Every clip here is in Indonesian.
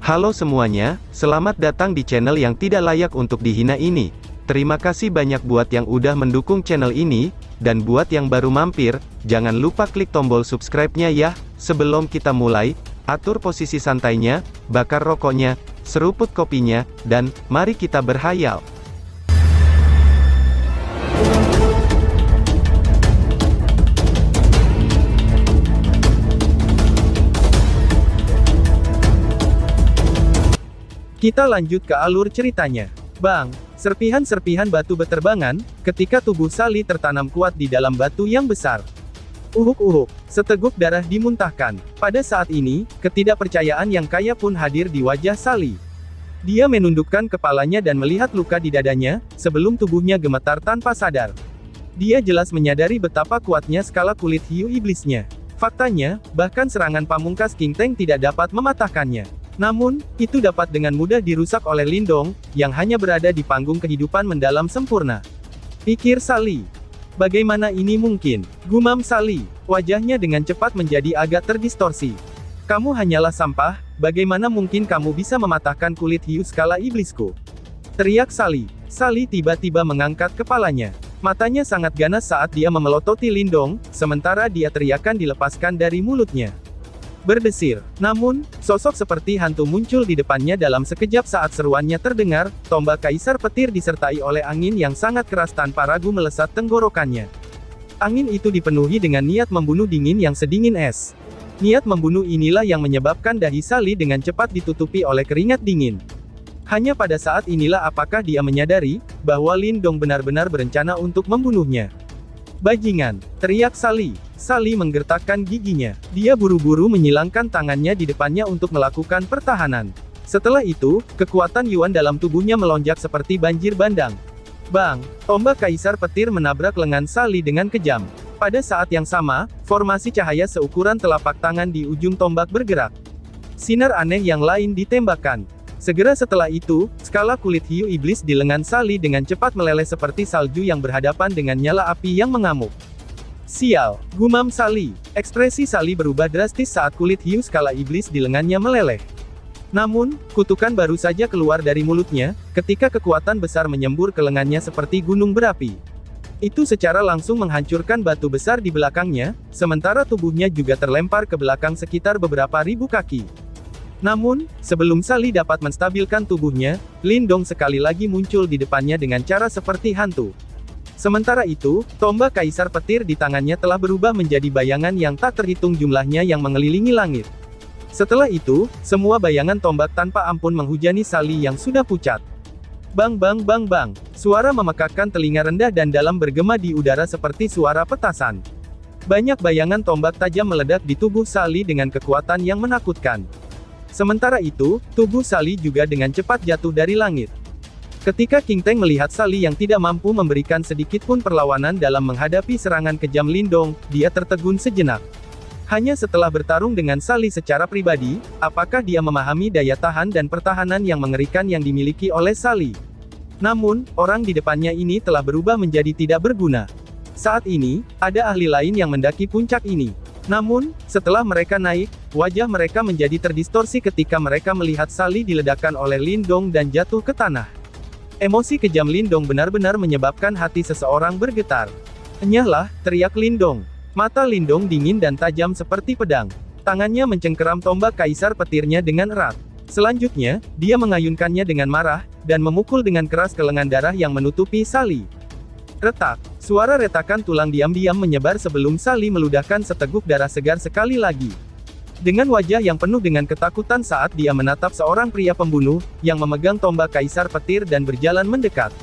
Halo semuanya, selamat datang di channel yang tidak layak untuk dihina ini. Terima kasih banyak buat yang udah mendukung channel ini, dan buat yang baru mampir, jangan lupa klik tombol subscribe-nya ya. Sebelum kita mulai, atur posisi santainya, bakar rokoknya, seruput kopinya, dan mari kita berhayal. Kita lanjut ke alur ceritanya. Bang, serpihan-serpihan batu beterbangan, ketika tubuh Sally tertanam kuat di dalam batu yang besar. Uhuk-uhuk, seteguk darah dimuntahkan. Pada saat ini, ketidakpercayaan yang kaya pun hadir di wajah Sally. Dia menundukkan kepalanya dan melihat luka di dadanya, sebelum tubuhnya gemetar tanpa sadar. Dia jelas menyadari betapa kuatnya skala kulit hiu iblisnya. Faktanya, bahkan serangan pamungkas King Tang tidak dapat mematahkannya. Namun, itu dapat dengan mudah dirusak oleh Lindong, yang hanya berada di panggung kehidupan mendalam sempurna. Pikir Sally. Bagaimana ini mungkin? Gumam Sally. Wajahnya dengan cepat menjadi agak terdistorsi. Kamu hanyalah sampah, bagaimana mungkin kamu bisa mematahkan kulit hiu skala iblisku? Teriak Sally. Sally tiba-tiba mengangkat kepalanya. Matanya sangat ganas saat dia memelototi Lindong, sementara dia teriakan dilepaskan dari mulutnya. Berdesir. Namun, sosok seperti hantu muncul di depannya dalam sekejap saat seruannya terdengar, tombak kaisar petir disertai oleh angin yang sangat keras tanpa ragu melesat tenggorokannya. Angin itu dipenuhi dengan niat membunuh dingin yang sedingin es. Niat membunuh inilah yang menyebabkan dahi Sally dengan cepat ditutupi oleh keringat dingin. Hanya pada saat inilah apakah dia menyadari, bahwa Lindong benar-benar berencana untuk membunuhnya. Bajingan, teriak Sally. Sally menggertakkan giginya. Dia buru-buru menyilangkan tangannya di depannya untuk melakukan pertahanan. Setelah itu, kekuatan Yuan dalam tubuhnya melonjak seperti banjir bandang. Bang! Tombak kaisar petir menabrak lengan Sally dengan kejam. Pada saat yang sama, formasi cahaya seukuran telapak tangan di ujung tombak bergerak. Sinar aneh yang lain ditembakkan. Segera setelah itu, skala kulit hiu iblis di lengan Sally dengan cepat meleleh seperti salju yang berhadapan dengan nyala api yang mengamuk. Sial, gumam Sally. Ekspresi Sally berubah drastis saat kulit hiu skala iblis di lengannya meleleh. Namun, kutukan baru saja keluar dari mulutnya, ketika kekuatan besar menyembur ke lengannya seperti gunung berapi. Itu secara langsung menghancurkan batu besar di belakangnya, sementara tubuhnya juga terlempar ke belakang sekitar beberapa ribu kaki. Namun, sebelum Sally dapat menstabilkan tubuhnya, Lindong sekali lagi muncul di depannya dengan cara seperti hantu. Sementara itu, tombak kaisar petir di tangannya telah berubah menjadi bayangan yang tak terhitung jumlahnya yang mengelilingi langit. Setelah itu, semua bayangan tombak tanpa ampun menghujani Sally yang sudah pucat. Bang bang bang bang, suara memekakkan telinga rendah dan dalam bergema di udara seperti suara petasan. Banyak bayangan tombak tajam meledak di tubuh Sally dengan kekuatan yang menakutkan. Sementara itu, tubuh Sally juga dengan cepat jatuh dari langit. Ketika King Tang melihat Sally yang tidak mampu memberikan sedikit pun perlawanan dalam menghadapi serangan kejam Lindong, dia tertegun sejenak. Hanya setelah bertarung dengan Sally secara pribadi, apakah dia memahami daya tahan dan pertahanan yang mengerikan yang dimiliki oleh Sally? Namun, orang di depannya ini telah berubah menjadi tidak berguna. Saat ini, ada ahli lain yang mendaki puncak ini. Namun, setelah mereka naik, wajah mereka menjadi terdistorsi ketika mereka melihat Sally diledakkan oleh Lindong dan jatuh ke tanah. Emosi kejam Lindong benar-benar menyebabkan hati seseorang bergetar. Enyahlah, teriak Lindong. Mata Lindong dingin dan tajam seperti pedang. Tangannya mencengkeram tombak kaisar petirnya dengan erat. Selanjutnya, dia mengayunkannya dengan marah, dan memukul dengan keras ke lengan darah yang menutupi Sally. Retak. Suara retakan tulang diam-diam menyebar sebelum Sally meludahkan seteguk darah segar sekali lagi. Dengan wajah yang penuh dengan ketakutan saat dia menatap seorang pria pembunuh, yang memegang tombak kaisar petir dan berjalan mendekat.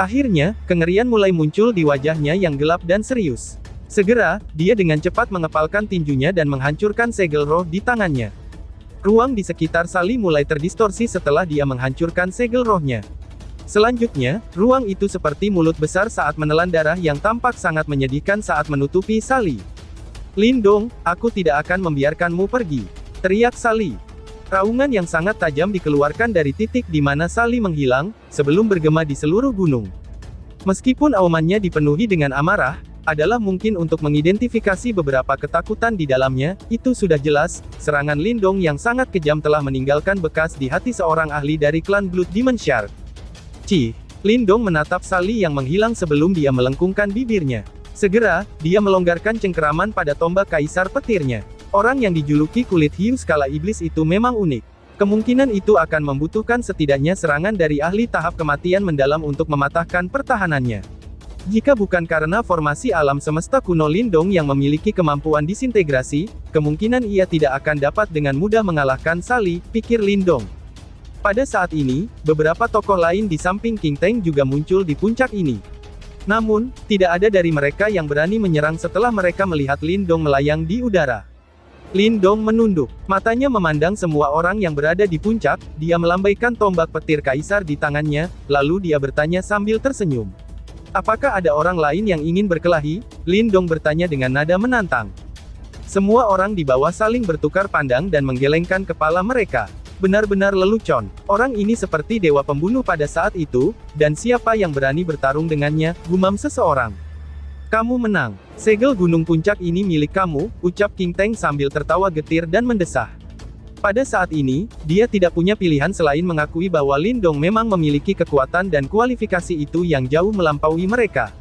Akhirnya, kengerian mulai muncul di wajahnya yang gelap dan serius. Segera, dia dengan cepat mengepalkan tinjunya dan menghancurkan segel roh di tangannya. Ruang di sekitar Sally mulai terdistorsi setelah dia menghancurkan segel rohnya. Selanjutnya, ruang itu seperti mulut besar saat menelan darah yang tampak sangat menyedihkan saat menutupi Sally. Lindong, aku tidak akan membiarkanmu pergi. Teriak Sally. Raungan yang sangat tajam dikeluarkan dari titik di mana Sally menghilang, sebelum bergema di seluruh gunung. Meskipun aumannya dipenuhi dengan amarah, adalah mungkin untuk mengidentifikasi beberapa ketakutan di dalamnya. Itu sudah jelas, serangan Lindong yang sangat kejam telah meninggalkan bekas di hati seorang ahli dari klan Blood Demon Shark. Cih, Lindong menatap Sally yang menghilang sebelum dia melengkungkan bibirnya. Segera, dia melonggarkan cengkeraman pada tombak kaisar petirnya. Orang yang dijuluki kulit hiu skala iblis itu memang unik. Kemungkinan itu akan membutuhkan setidaknya serangan dari ahli tahap kematian mendalam untuk mematahkan pertahanannya. Jika bukan karena formasi alam semesta kuno Lindong yang memiliki kemampuan disintegrasi, kemungkinan ia tidak akan dapat dengan mudah mengalahkan Sally, pikir Lindong. Pada saat ini, beberapa tokoh lain di samping King Tang juga muncul di puncak ini. Namun, tidak ada dari mereka yang berani menyerang setelah mereka melihat Lindong melayang di udara. Lindong menunduk, matanya memandang semua orang yang berada di puncak, dia melambaikan tombak petir kaisar di tangannya, lalu dia bertanya sambil tersenyum. Apakah ada orang lain yang ingin berkelahi? Lindong bertanya dengan nada menantang. Semua orang di bawah saling bertukar pandang dan menggelengkan kepala mereka. Benar-benar lelucon. Orang ini seperti dewa pembunuh pada saat itu, dan siapa yang berani bertarung dengannya, gumam seseorang. Kamu menang. Segel gunung puncak ini milik kamu, ucap King Tang sambil tertawa getir dan mendesah. Pada saat ini, dia tidak punya pilihan selain mengakui bahwa Lindong memang memiliki kekuatan dan kualifikasi itu yang jauh melampaui mereka.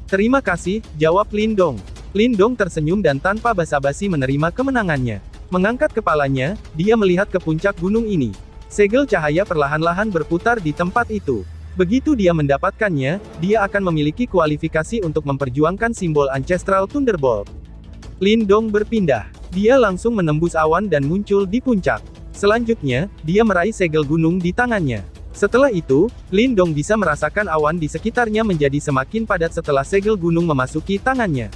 Terima kasih, jawab Lindong. Lindong tersenyum dan tanpa basa-basi menerima kemenangannya. Mengangkat kepalanya, dia melihat ke puncak gunung ini. Segel cahaya perlahan-lahan berputar di tempat itu. Begitu dia mendapatkannya, dia akan memiliki kualifikasi untuk memperjuangkan simbol Ancestral Thunderbolt. Lindong berpindah. Dia langsung menembus awan dan muncul di puncak. Selanjutnya, dia meraih segel gunung di tangannya. Setelah itu, Lindong bisa merasakan awan di sekitarnya menjadi semakin padat setelah segel gunung memasuki tangannya.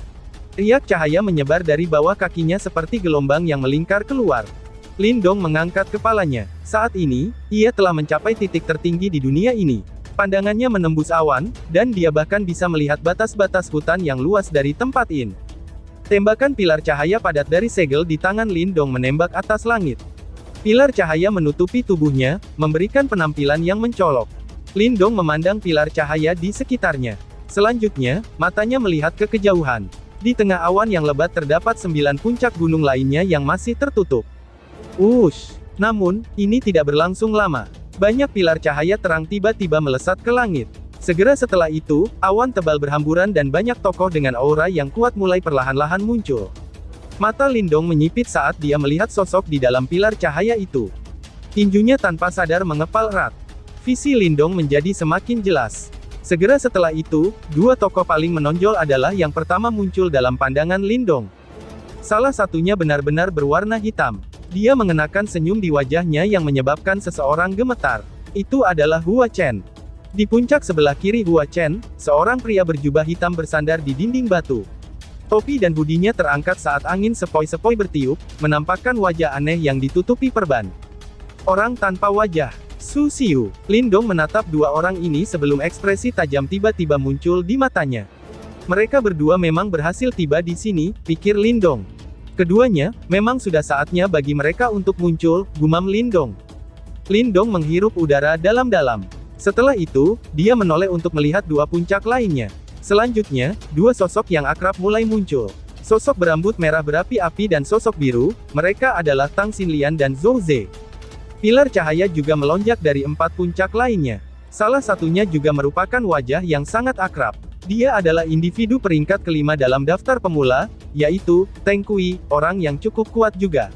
Riak cahaya menyebar dari bawah kakinya seperti gelombang yang melingkar keluar. Lindong mengangkat kepalanya. Saat ini, ia telah mencapai titik tertinggi di dunia ini. Pandangannya menembus awan, dan dia bahkan bisa melihat batas-batas hutan yang luas dari tempat ini. Tembakan pilar cahaya padat dari segel di tangan Lindong menembak atas langit. Pilar cahaya menutupi tubuhnya, memberikan penampilan yang mencolok. Lindong memandang pilar cahaya di sekitarnya. Selanjutnya, matanya melihat ke kejauhan. Di tengah awan yang lebat terdapat 9 puncak gunung lainnya yang masih tertutup. Wush! Namun, ini tidak berlangsung lama. Banyak pilar cahaya terang tiba-tiba melesat ke langit. Segera setelah itu, awan tebal berhamburan dan banyak tokoh dengan aura yang kuat mulai perlahan-lahan muncul. Mata Lindong menyipit saat dia melihat sosok di dalam pilar cahaya itu. Tinjunya tanpa sadar mengepal erat. Visi Lindong menjadi semakin jelas. Segera setelah itu, dua tokoh paling menonjol adalah yang pertama muncul dalam pandangan Lindong. Salah satunya benar-benar berwarna hitam. Dia mengenakan senyum di wajahnya yang menyebabkan seseorang gemetar. Itu adalah Hua Chen. Di puncak sebelah kiri Hua Chen, seorang pria berjubah hitam bersandar di dinding batu. Topi dan hoodie-nya terangkat saat angin sepoi-sepoi bertiup, menampakkan wajah aneh yang ditutupi perban. Orang tanpa wajah. Su Xiu. Lindong menatap dua orang ini sebelum ekspresi tajam tiba-tiba muncul di matanya. Mereka berdua memang berhasil tiba di sini, pikir Lindong. Keduanya, memang sudah saatnya bagi mereka untuk muncul, gumam Lindong. Lindong menghirup udara dalam-dalam. Setelah itu, dia menoleh untuk melihat dua puncak lainnya. Selanjutnya, dua sosok yang akrab mulai muncul. Sosok berambut merah berapi-api dan sosok biru, mereka adalah Tang Xinlian dan Zhou Ze. Pilar cahaya juga melonjak dari 4 puncak lainnya. Salah satunya juga merupakan wajah yang sangat akrab. Dia adalah individu peringkat kelima dalam daftar pemula, yaitu Teng Kui, orang yang cukup kuat juga.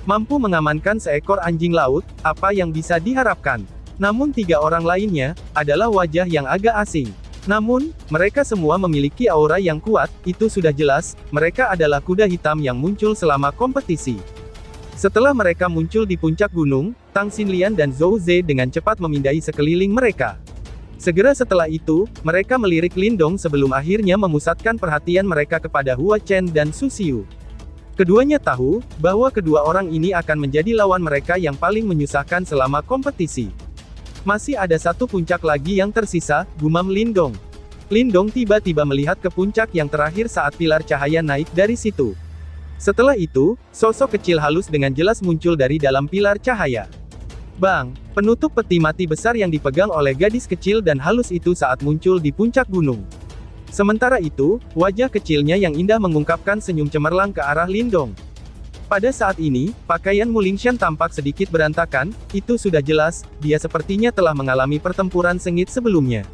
Mampu mengamankan seekor anjing laut, apa yang bisa diharapkan. Namun 3 orang lainnya, adalah wajah yang agak asing. Namun, mereka semua memiliki aura yang kuat, itu sudah jelas, mereka adalah kuda hitam yang muncul selama kompetisi. Setelah mereka muncul di puncak gunung, Tang Xinlian dan Zhou Ze dengan cepat memindahi sekeliling mereka. Segera setelah itu, mereka melirik Lindong sebelum akhirnya memusatkan perhatian mereka kepada Hua Chen dan Su Xiu. Keduanya tahu, bahwa kedua orang ini akan menjadi lawan mereka yang paling menyusahkan selama kompetisi. Masih ada satu puncak lagi yang tersisa, gumam Lindong. Lindong tiba-tiba melihat ke puncak yang terakhir saat pilar cahaya naik dari situ. Setelah itu, sosok kecil halus dengan jelas muncul dari dalam pilar cahaya. Bang! Penutup peti mati besar yang dipegang oleh gadis kecil dan halus itu saat muncul di puncak gunung. Sementara itu, wajah kecilnya yang indah mengungkapkan senyum cemerlang ke arah Lindong. Pada saat ini, pakaian Mu Lingxian tampak sedikit berantakan, itu sudah jelas, dia sepertinya telah mengalami pertempuran sengit sebelumnya.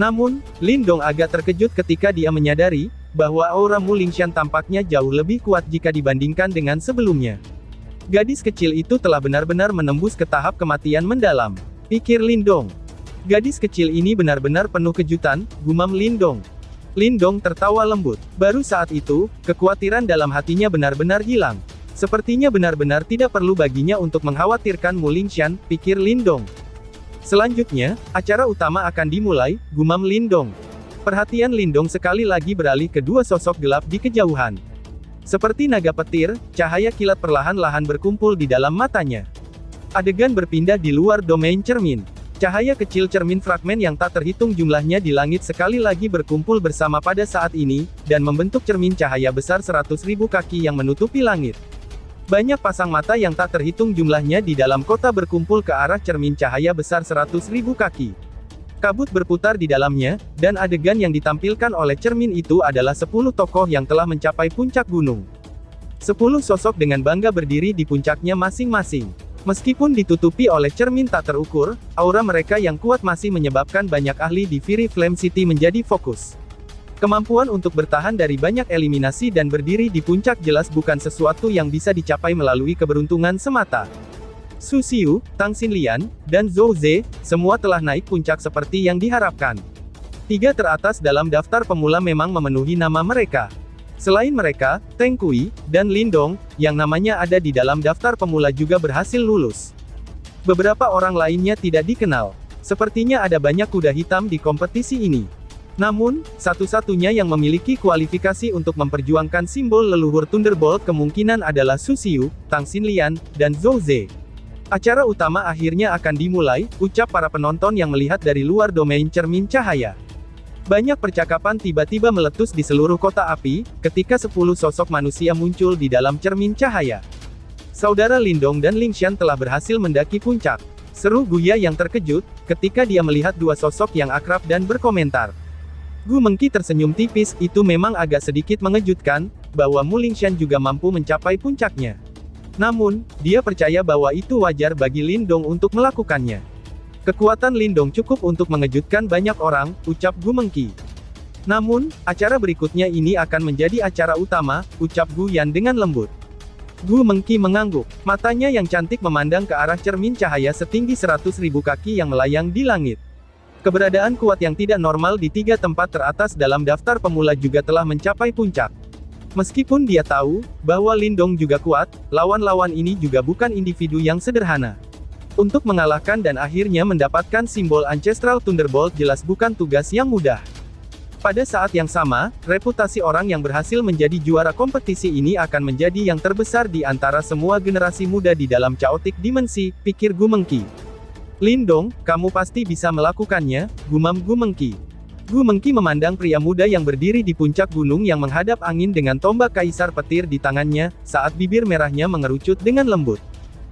Namun, Lindong agak terkejut ketika dia menyadari, bahwa aura Mu Lingxian tampaknya jauh lebih kuat jika dibandingkan dengan sebelumnya. Gadis kecil itu telah benar-benar menembus ke tahap kematian mendalam, pikir Lindong. Gadis kecil ini benar-benar penuh kejutan, gumam Lindong. Lindong tertawa lembut. Baru saat itu, kekhawatiran dalam hatinya benar-benar hilang. Sepertinya benar-benar tidak perlu baginya untuk mengkhawatirkan Mu Lingxian, pikir Lindong. Selanjutnya, acara utama akan dimulai, gumam Lindong. Perhatian Lindong sekali lagi beralih ke dua sosok gelap di kejauhan. Seperti naga petir, cahaya kilat perlahan-lahan berkumpul di dalam matanya. Adegan berpindah di luar domain cermin. Cahaya kecil cermin fragmen yang tak terhitung jumlahnya di langit sekali lagi berkumpul bersama pada saat ini, dan membentuk cermin cahaya besar 100.000 kaki yang menutupi langit. Banyak pasang mata yang tak terhitung jumlahnya di dalam kota berkumpul ke arah cermin cahaya besar 100.000 kaki. Kabut berputar di dalamnya, dan adegan yang ditampilkan oleh cermin itu adalah 10 tokoh yang telah mencapai puncak gunung. 10 sosok dengan bangga berdiri di puncaknya masing-masing. Meskipun ditutupi oleh cermin tak terukur, aura mereka yang kuat masih menyebabkan banyak ahli di Fury Flame City menjadi fokus. Kemampuan untuk bertahan dari banyak eliminasi dan berdiri di puncak jelas bukan sesuatu yang bisa dicapai melalui keberuntungan semata. Su Xiu, Tang Xinlian, dan Zhou Ze, semua telah naik puncak seperti yang diharapkan. 3 teratas dalam daftar pemula memang memenuhi nama mereka. Selain mereka, Teng Kui, dan Lindong, yang namanya ada di dalam daftar pemula juga berhasil lulus. Beberapa orang lainnya tidak dikenal. Sepertinya ada banyak kuda hitam di kompetisi ini. Namun, satu-satunya yang memiliki kualifikasi untuk memperjuangkan simbol leluhur Thunderbolt kemungkinan adalah Su Xiu, Tang Xinlian, dan Zhou Ze. Acara utama akhirnya akan dimulai, ucap para penonton yang melihat dari luar domain cermin cahaya. Banyak percakapan tiba-tiba meletus di seluruh kota api, ketika 10 sosok manusia muncul di dalam cermin cahaya. Saudara Lindong dan Lingxian telah berhasil mendaki puncak. Seru Guya yang terkejut, ketika dia melihat dua sosok yang akrab dan berkomentar. Gu Mengqi tersenyum tipis, itu memang agak sedikit mengejutkan, bahwa Mu Lingxian juga mampu mencapai puncaknya. Namun, dia percaya bahwa itu wajar bagi Lindong untuk melakukannya. Kekuatan Lindong cukup untuk mengejutkan banyak orang, ucap Gu Mengqi. Namun, acara berikutnya ini akan menjadi acara utama, ucap Gu Yan dengan lembut. Gu Mengqi mengangguk. Matanya yang cantik memandang ke arah cermin cahaya setinggi 100.000 kaki yang melayang di langit. Keberadaan kuat yang tidak normal di 3 tempat teratas dalam daftar pemula juga telah mencapai puncak. Meskipun dia tahu, bahwa Lindong juga kuat, lawan-lawan ini juga bukan individu yang sederhana. Untuk mengalahkan dan akhirnya mendapatkan simbol Ancestral Thunderbolt jelas bukan tugas yang mudah. Pada saat yang sama, reputasi orang yang berhasil menjadi juara kompetisi ini akan menjadi yang terbesar di antara semua generasi muda di dalam Chaotic Dimensi, pikir Gu Mengqi. Lindong, kamu pasti bisa melakukannya, gumam Gu Mengqi. Gu Mengqi memandang pria muda yang berdiri di puncak gunung yang menghadap angin dengan tombak kaisar petir di tangannya, saat bibir merahnya mengerucut dengan lembut.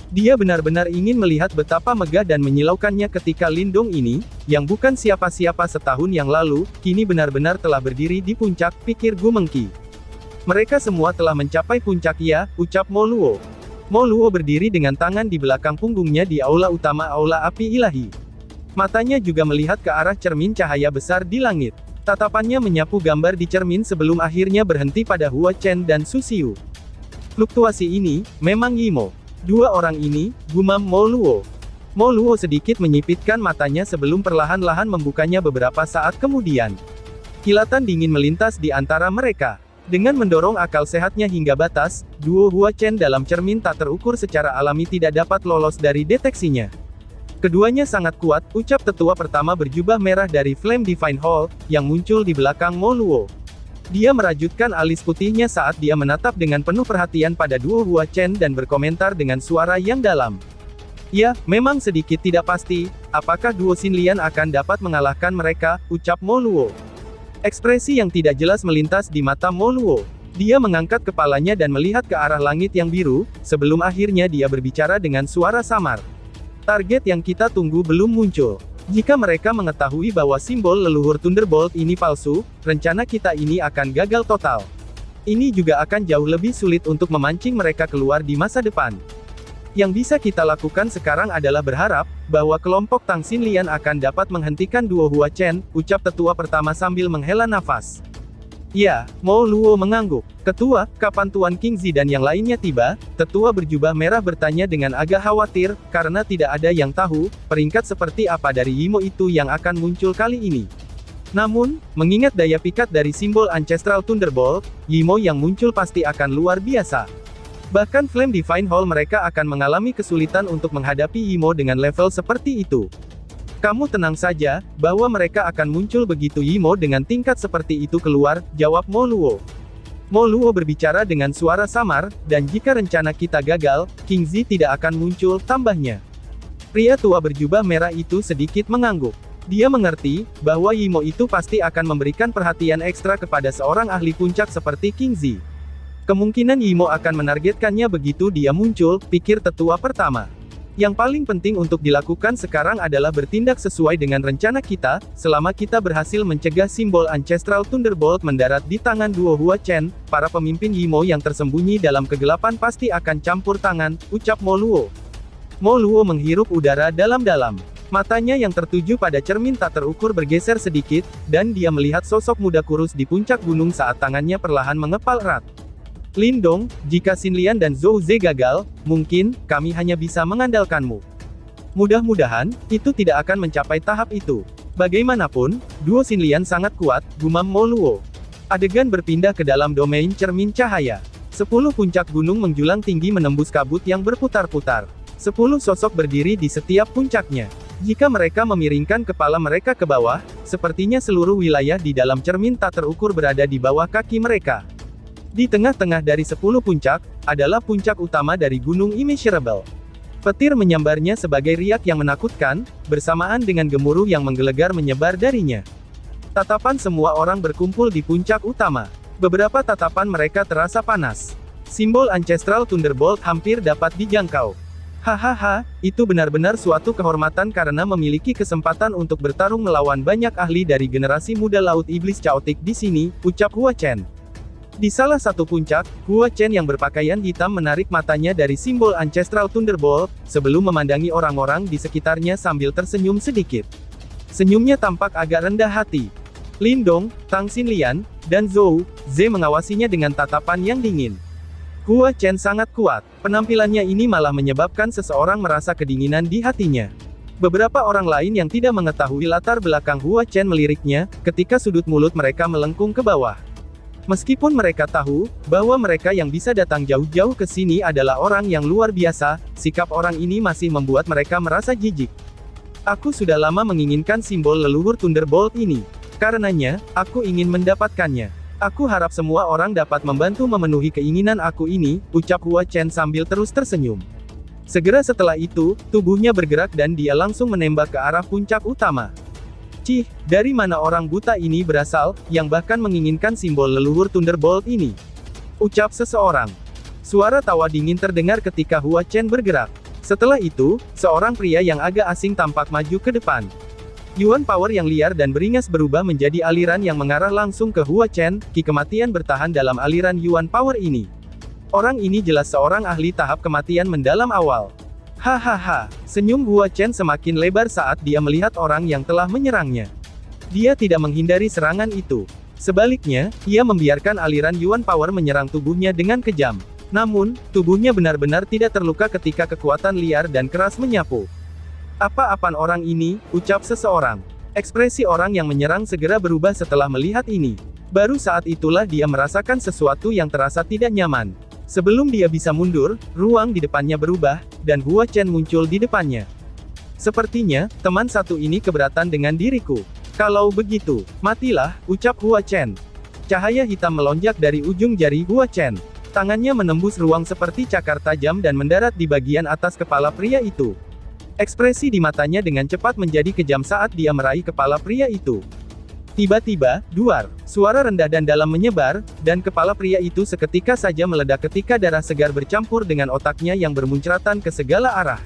Dia benar-benar ingin melihat betapa megah dan menyilaukannya ketika Lindong ini, yang bukan siapa-siapa setahun yang lalu, kini benar-benar telah berdiri di puncak, pikir Gu Mengqi. Mereka semua telah mencapai puncak ya, ucap Mo Luo. Mo Luo berdiri dengan tangan di belakang punggungnya di aula utama aula api ilahi. Matanya juga melihat ke arah cermin cahaya besar di langit. Tatapannya menyapu gambar di cermin sebelum akhirnya berhenti pada Hua Chen dan Su Xiu. Fluktuasi ini, memang Yimo. Dua orang ini, gumam Mo Luo. Mo Luo sedikit menyipitkan matanya sebelum perlahan-lahan membukanya beberapa saat kemudian. Kilatan dingin melintas di antara mereka. Dengan mendorong akal sehatnya hingga batas, duo Hua Chen dalam cermin tak terukur secara alami tidak dapat lolos dari deteksinya. Keduanya sangat kuat, ucap tetua pertama berjubah merah dari Flame Divine Hall, yang muncul di belakang Mo Luo. Dia merajutkan alis putihnya saat dia menatap dengan penuh perhatian pada duo Hua Chen dan berkomentar dengan suara yang dalam. Ya, memang sedikit tidak pasti, apakah duo Xinlian akan dapat mengalahkan mereka, ucap Mo Luo. Ekspresi yang tidak jelas melintas di mata Mo Luo. Dia mengangkat kepalanya dan melihat ke arah langit yang biru, sebelum akhirnya dia berbicara dengan suara samar. Target yang kita tunggu belum muncul. Jika mereka mengetahui bahwa simbol leluhur Thunderbolt ini palsu, rencana kita ini akan gagal total. Ini juga akan jauh lebih sulit untuk memancing mereka keluar di masa depan. Yang bisa kita lakukan sekarang adalah berharap, bahwa kelompok Tang Xinlian akan dapat menghentikan duo Hua Chen, ucap tetua pertama sambil menghela nafas. Ya, Mo Luo mengangguk. Ketua, kapan Tuan Qingzi dan yang lainnya tiba? Tetua berjubah merah bertanya dengan agak khawatir, karena tidak ada yang tahu, peringkat seperti apa dari Yimo itu yang akan muncul kali ini. Namun, mengingat daya pikat dari simbol Ancestral Thunderbolt, Yimo yang muncul pasti akan luar biasa. Bahkan Flame Divine Hall mereka akan mengalami kesulitan untuk menghadapi Yimo dengan level seperti itu. Kamu tenang saja, bahwa mereka akan muncul begitu Yimo dengan tingkat seperti itu keluar, jawab Mo Luo. Mo Luo berbicara dengan suara samar, dan jika rencana kita gagal, Qingzi tidak akan muncul, tambahnya. Pria tua berjubah merah itu sedikit mengangguk. Dia mengerti, bahwa Yimo itu pasti akan memberikan perhatian ekstra kepada seorang ahli puncak seperti Qingzi. Kemungkinan Yimo akan menargetkannya begitu dia muncul, pikir tetua pertama. Yang paling penting untuk dilakukan sekarang adalah bertindak sesuai dengan rencana kita, selama kita berhasil mencegah simbol Ancestral Thunderbolt mendarat di tangan duo Hua Chen, para pemimpin Yimo yang tersembunyi dalam kegelapan pasti akan campur tangan, ucap Mo Luo. Mo Luo menghirup udara dalam-dalam. Matanya yang tertuju pada cermin tak terukur bergeser sedikit, dan dia melihat sosok muda kurus di puncak gunung saat tangannya perlahan mengepal erat. Lindong, jika Xinlian dan Zhou Ze gagal, mungkin, kami hanya bisa mengandalkanmu. Mudah-mudahan, itu tidak akan mencapai tahap itu. Bagaimanapun, duo Xinlian sangat kuat, gumam Mo Luo. Adegan berpindah ke dalam domain cermin cahaya. 10 puncak gunung menjulang tinggi menembus kabut yang berputar-putar. 10 sosok berdiri di setiap puncaknya. Jika mereka memiringkan kepala mereka ke bawah, sepertinya seluruh wilayah di dalam cermin tak terukur berada di bawah kaki mereka. Di tengah-tengah dari 10 puncak, adalah puncak utama dari Gunung Immeasurable. Petir menyambarnya sebagai riak yang menakutkan, bersamaan dengan gemuruh yang menggelegar menyebar darinya. Tatapan semua orang berkumpul di puncak utama. Beberapa tatapan mereka terasa panas. Simbol Ancestral Thunderbolt hampir dapat dijangkau. Hahaha, itu benar-benar suatu kehormatan karena memiliki kesempatan untuk bertarung melawan banyak ahli dari generasi muda Laut Iblis Chaotic di sini, ucap Hua Chen. Di salah satu puncak, Hua Chen yang berpakaian hitam menarik matanya dari simbol Ancestral Thunderbolt, sebelum memandangi orang-orang di sekitarnya sambil tersenyum sedikit. Senyumnya tampak agak rendah hati. Lindong, Tang Xinlian, dan Zhou Ze mengawasinya dengan tatapan yang dingin. Hua Chen sangat kuat, penampilannya ini malah menyebabkan seseorang merasa kedinginan di hatinya. Beberapa orang lain yang tidak mengetahui latar belakang Hua Chen meliriknya, ketika sudut mulut mereka melengkung ke bawah. Meskipun mereka tahu, bahwa mereka yang bisa datang jauh-jauh ke sini adalah orang yang luar biasa, sikap orang ini masih membuat mereka merasa jijik. Aku sudah lama menginginkan simbol leluhur Thunderbolt ini. Karenanya, aku ingin mendapatkannya. Aku harap semua orang dapat membantu memenuhi keinginan aku ini, ucap Hua Chen sambil terus tersenyum. Segera setelah itu, tubuhnya bergerak dan dia langsung menembak ke arah puncak utama. Cih, dari mana orang buta ini berasal, yang bahkan menginginkan simbol leluhur Thunderbolt ini? Ucap seseorang. Suara tawa dingin terdengar ketika Hua Chen bergerak. Setelah itu, seorang pria yang agak asing tampak maju ke depan. Yuan Power yang liar dan beringas berubah menjadi aliran yang mengarah langsung ke Hua Chen, ki kematian bertahan dalam aliran Yuan Power ini. Orang ini jelas seorang ahli tahap kematian mendalam awal. Hahaha, senyum Hua Chen semakin lebar saat dia melihat orang yang telah menyerangnya. Dia tidak menghindari serangan itu. Sebaliknya, ia membiarkan aliran Yuan Power menyerang tubuhnya dengan kejam. Namun, tubuhnya benar-benar tidak terluka ketika kekuatan liar dan keras menyapu. Apa-apaan orang ini, ucap seseorang. Ekspresi orang yang menyerang segera berubah setelah melihat ini. Baru saat itulah dia merasakan sesuatu yang terasa tidak nyaman. Sebelum dia bisa mundur, ruang di depannya berubah, dan Hua Chen muncul di depannya. Sepertinya, teman satu ini keberatan dengan diriku. Kalau begitu, matilah, ucap Hua Chen. Cahaya hitam melonjak dari ujung jari Hua Chen. Tangannya menembus ruang seperti cakar tajam dan mendarat di bagian atas kepala pria itu. Ekspresi di matanya dengan cepat menjadi kejam saat dia meraih kepala pria itu. Tiba-tiba, duar, suara rendah dan dalam menyebar, dan kepala pria itu seketika saja meledak ketika darah segar bercampur dengan otaknya yang bermuncratan ke segala arah.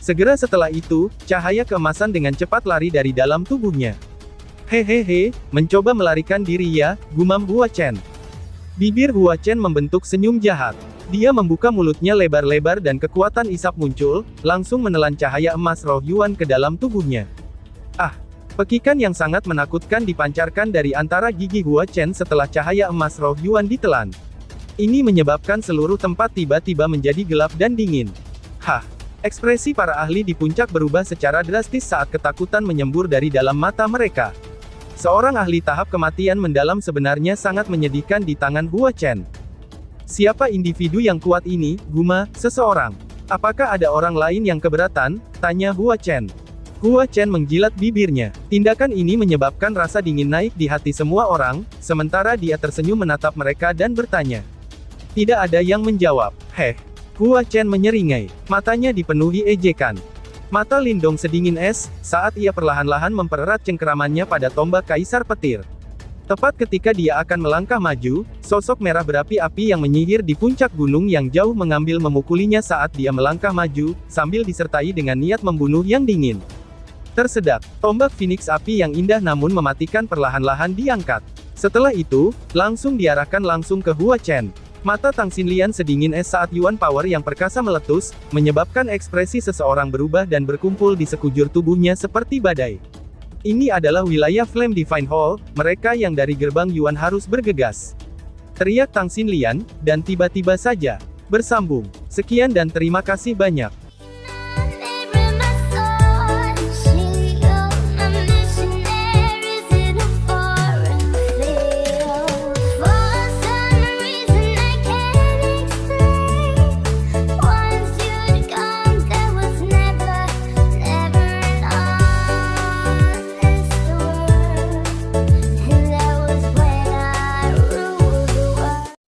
Segera setelah itu, cahaya keemasan dengan cepat lari dari dalam tubuhnya. Hehehe, mencoba melarikan diri ya, gumam Hua Chen. Bibir Hua Chen membentuk senyum jahat. Dia membuka mulutnya lebar-lebar dan kekuatan isap muncul, langsung menelan cahaya emas roh Yuan ke dalam tubuhnya. Ah! Pekikan yang sangat menakutkan dipancarkan dari antara gigi Hua Chen setelah cahaya emas roh Yuan ditelan. Ini menyebabkan seluruh tempat tiba-tiba menjadi gelap dan dingin. Hah! Ekspresi para ahli di puncak berubah secara drastis saat ketakutan menyembur dari dalam mata mereka. Seorang ahli tahap kematian mendalam sebenarnya sangat menyedihkan di tangan Hua Chen. Siapa individu yang kuat ini, guma, seseorang. Apakah ada orang lain yang keberatan? Tanya Hua Chen. Hua Chen menjilat bibirnya. Tindakan ini menyebabkan rasa dingin naik di hati semua orang, sementara dia tersenyum menatap mereka dan bertanya. Tidak ada yang menjawab. Heh. Hua Chen menyeringai. Matanya dipenuhi ejekan. Mata Lindong sedingin es, saat ia perlahan-lahan mempererat cengkeramannya pada tombak Kaisar Petir. Tepat ketika dia akan melangkah maju, sosok merah berapi-api yang menyihir di puncak gunung yang jauh mengambil memukulinya saat dia melangkah maju, sambil disertai dengan niat membunuh yang dingin. Tersedak, tombak Phoenix api yang indah namun mematikan perlahan-lahan diangkat. Setelah itu, langsung diarahkan langsung ke Hua Chen. Mata Tang Xinlian sedingin es saat Yuan Power yang perkasa meletus, menyebabkan ekspresi seseorang berubah dan berkumpul di sekujur tubuhnya seperti badai. Ini adalah wilayah Flame Divine Hall, mereka yang dari gerbang Yuan harus bergegas. Teriak Tang Xinlian, dan tiba-tiba saja, bersambung. Sekian dan terima kasih banyak.